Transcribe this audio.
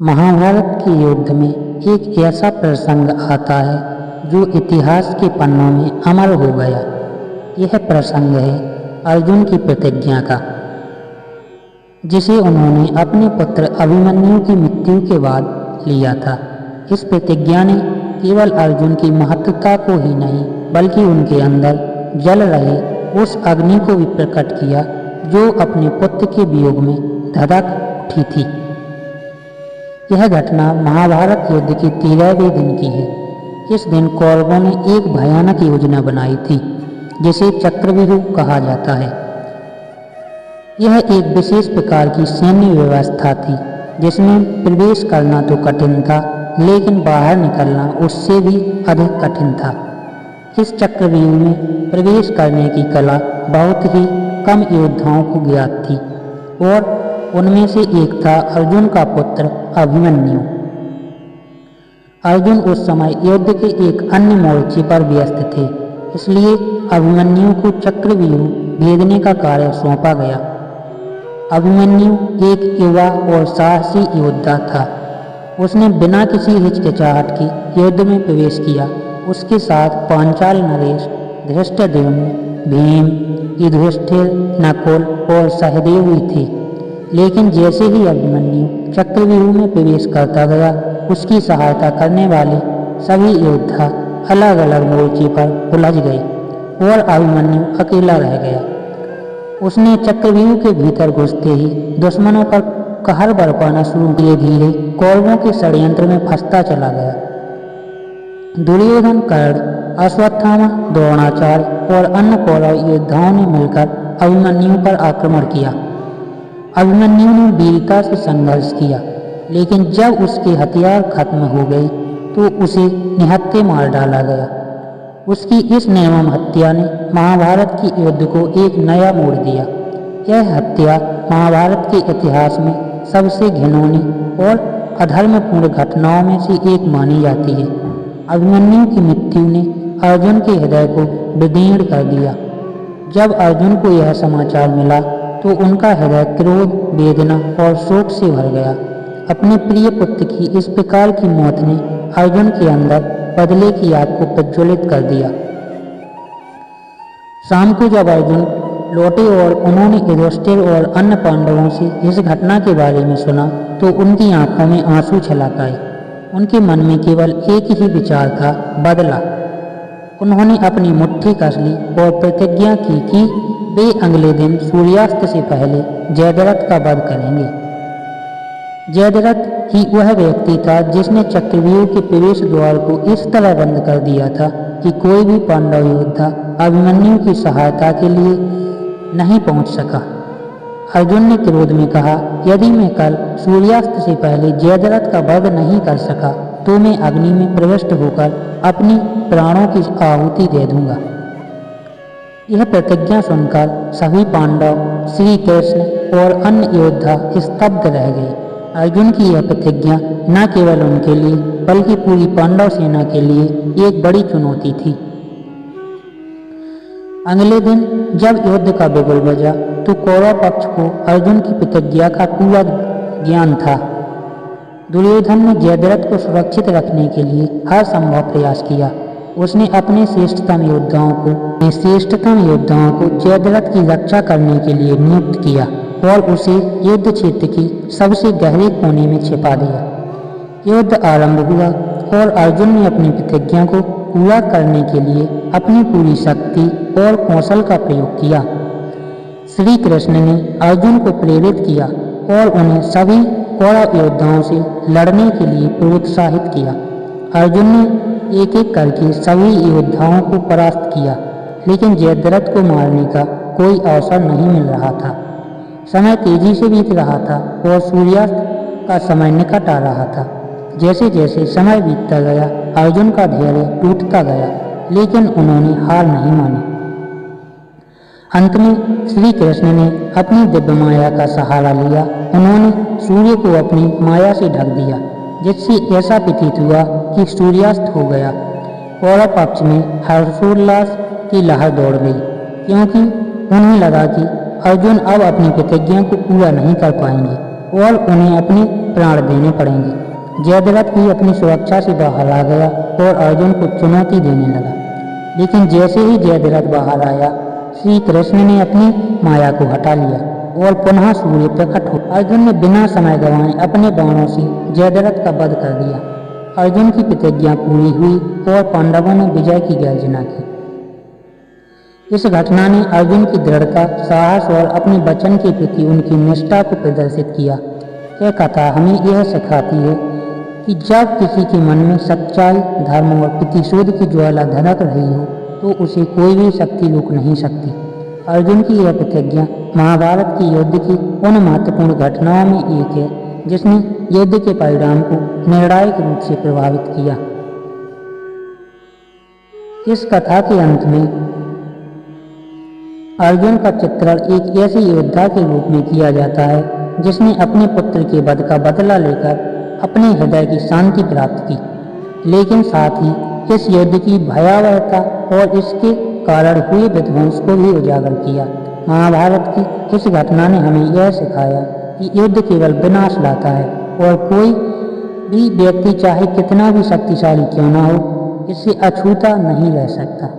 महाभारत के युद्ध में एक ऐसा प्रसंग आता है जो इतिहास के पन्नों में अमर हो गया। यह प्रसंग है अर्जुन की प्रतिज्ञा का, जिसे उन्होंने अपने पुत्र अभिमन्यु की मृत्यु के बाद लिया था। इस प्रतिज्ञा ने केवल अर्जुन की महत्ता को ही नहीं बल्कि उनके अंदर जल रहे उस अग्नि को भी प्रकट किया जो अपने पुत्र के वियोग में धधक उठी थी। यह घटना महाभारत युद्ध के 13वें दिन की है। इस दिन कौरवों ने एक भयानक योजना बनाई थी जिसे चक्रव्यूह कहा जाता है। यह एक विशेष प्रकार की सैन्य व्यवस्था थी जिसमें प्रवेश करना तो कठिन था, लेकिन बाहर निकलना उससे भी अधिक कठिन था। इस चक्रव्यूह में प्रवेश करने की कला बहुत ही कम योद्धाओं को ज्ञात थी और उनमें से एक था अर्जुन का पुत्र अभिमन्यु। अर्जुन उस समय युद्ध के एक अन्य मोर्चे पर व्यस्त थे, इसलिए अभिमन्यु को चक्रव्यूह भेदने का कार्य सौंपा गया। अभिमन्यु एक युवा और साहसी योद्धा था। उसने बिना किसी हिचकिचाहट के युद्ध में प्रवेश किया। उसके साथ पांचाल नरेश, धृष्टद्युम्न, भीम, युधिष्ठिर, नकुल और सहदेव भी थे। लेकिन जैसे ही अभिमन्यु चक्रव्यूह में प्रवेश करता गया, उसकी सहायता करने वाले सभी योद्धा अलग अलग मोर्चे पर उलझ गए और अभिमन्यु अकेला रह गया। उसने चक्रव्यूह के भीतर घुसते ही दुश्मनों पर कहर बरपाना शुरू किए। धीरे कौरवों के षड्यंत्र में फंसता चला गया। दुर्योधन, कर्ण, अश्वत्थामा, द्रोणाचार्य और अन्य कौरव योद्धाओं ने मिलकर अभिमन्यु पर आक्रमण किया। अभिमन्यु ने वीरता से संघर्ष किया, लेकिन जब उसके हथियार खत्म हो गए तो उसे निहत्थे मार डाला गया। उसकी इस निर्मम हत्या ने महाभारत के युद्ध को एक नया मोड़ दिया। यह हत्या महाभारत के इतिहास में सबसे घिनौनी और अधर्मपूर्ण घटनाओं में से एक मानी जाती है। अभिमन्यु की मृत्यु ने अर्जुन के हृदय को विदीर्ण कर दिया। जब अर्जुन को यह समाचार मिला तो उनका हृदय क्रोध, वेदना और शोक से भर गया। अपने प्रिय पुत्र की इस प्रकार की मौत ने अर्जुन के अंदर बदले की आग को प्रज्वलित कर दिया। शाम को जब अर्जुन लौटे और उन्होंने युधिष्ठिर और अन्य पांडवों से इस घटना के बारे में सुना तो उनकी आंखों में आंसू छलक आए। उनके मन में केवल एक ही विचार था, बदला। उन्होंने अपनी मुट्ठी कस ली और प्रतिज्ञा की कि वे अगले दिन सूर्यास्त से पहले जयद्रथ का वध करेंगे। जयद्रथ ही वह व्यक्ति था जिसने चक्रव्यूह के प्रवेश द्वार को इस तरह बंद कर दिया था कि कोई भी पांडव योद्धा अभिमन्यु की सहायता के लिए नहीं पहुंच सका। अर्जुन ने क्रोध में कहा, यदि मैं कल सूर्यास्त से पहले जयद्रथ का वध नहीं कर सका तो मैं अग्नि में प्रविष्ट होकर अपनी प्राणों की आहुति दे दूंगा। यह प्रतिज्ञा सुनकर सभी पांडव, श्री कृष्ण और अन्य योद्धा स्तब्ध रह गए। अर्जुन की यह प्रतिज्ञा न केवल उनके लिए बल्कि पूरी पांडव सेना के लिए एक बड़ी चुनौती थी। अगले दिन जब युद्ध का बिगुल बजा तो कौरव पक्ष को अर्जुन की प्रतिज्ञा का पूरा ज्ञान था। दुर्योधन ने जयद्रथ को सुरक्षित रखने के लिए हर संभव प्रयास किया। उसने अपने श्रेष्ठतम योद्धाओं को जयद्रथ की रक्षा करने के लिए नियुक्त किया और उसे युद्ध क्षेत्र की सबसे गहरे कोने में छिपा दिया। युद्ध आरंभ हुआ और अर्जुन ने अपनी प्रतिज्ञा को पूरा करने के लिए अपनी पूरी शक्ति और कौशल का प्रयोग किया। श्री कृष्ण ने अर्जुन को प्रेरित किया और उन्हें सभी कौरव योद्धाओं से लड़ने के लिए प्रोत्साहित किया। अर्जुन ने एक एक करके सभी योद्धाओं को परास्त किया, लेकिन जयद्रथ को मारने का कोई अवसर नहीं मिल रहा था। समय तेजी से बीत रहा था और सूर्यास्त का समय निकट आ रहा था। जैसे जैसे समय बीतता गया अर्जुन का धैर्य टूटता गया, लेकिन उन्होंने हार नहीं मानी। अंत में श्री कृष्ण ने अपनी दिव्य माया का सहारा लिया। उन्होंने सूर्य को अपनी माया से ढक दिया, जिससे ऐसा प्रतीत हुआ कि सूर्यास्त हो गया। कौरव पक्ष में हर्षोल्लास की लहर दौड़ गई, क्योंकि उन्हें लगा कि अर्जुन अब अपनी प्रतिज्ञा को पूरा नहीं कर पाएंगे। और उन्हें अपने प्राण देने पड़ेंगे। जयद्रथ भी अपनी सुरक्षा से बाहर आ गया और अर्जुन को चुनौती देने लगा। लेकिन जैसे ही जयद्रथ बाहर आया, श्री कृष्ण ने अपनी माया को हटा लिया और पुनः सूर्य प्रकट हो। अर्जुन ने बिना समय गंवाए अपने बाणों से जयद्रथ का वध कर दिया। अर्जुन की प्रतिज्ञा पूरी हुई और पांडवों ने विजय की गर्जना की। इस घटना ने अर्जुन की दृढ़ता, साहस और अपने वचन के प्रति उनकी निष्ठा को प्रदर्शित किया। यह कथा हमें यह सिखाती है कि जब किसी के मन में सच्चाई, धर्म और प्रतिशोध की ज्वाला धड़क रही हो तो उसे कोई भी शक्ति रोक नहीं सकती। अर्जुन की यह प्रतिज्ञा महाभारत के युद्ध की उन महत्वपूर्ण घटनाओं में एक है जिसने युद्ध के परिणाम को निर्णायक रूप से प्रभावित किया। इस कथा के अंत में अर्जुन का चित्रण एक ऐसे योद्धा के रूप में किया जाता है जिसने अपने पुत्र के वध का बदला लेकर अपने हृदय की शांति प्राप्त की, लेकिन साथ ही इस युद्ध की भयावहता और इसके कारण हुए विध्वंस को भी उजागर किया। महाभारत की इस घटना ने हमें यह सिखाया कि युद्ध केवल विनाश लाता है और कोई भी व्यक्ति चाहे कितना भी शक्तिशाली क्यों न हो, इससे अछूता नहीं रह सकता।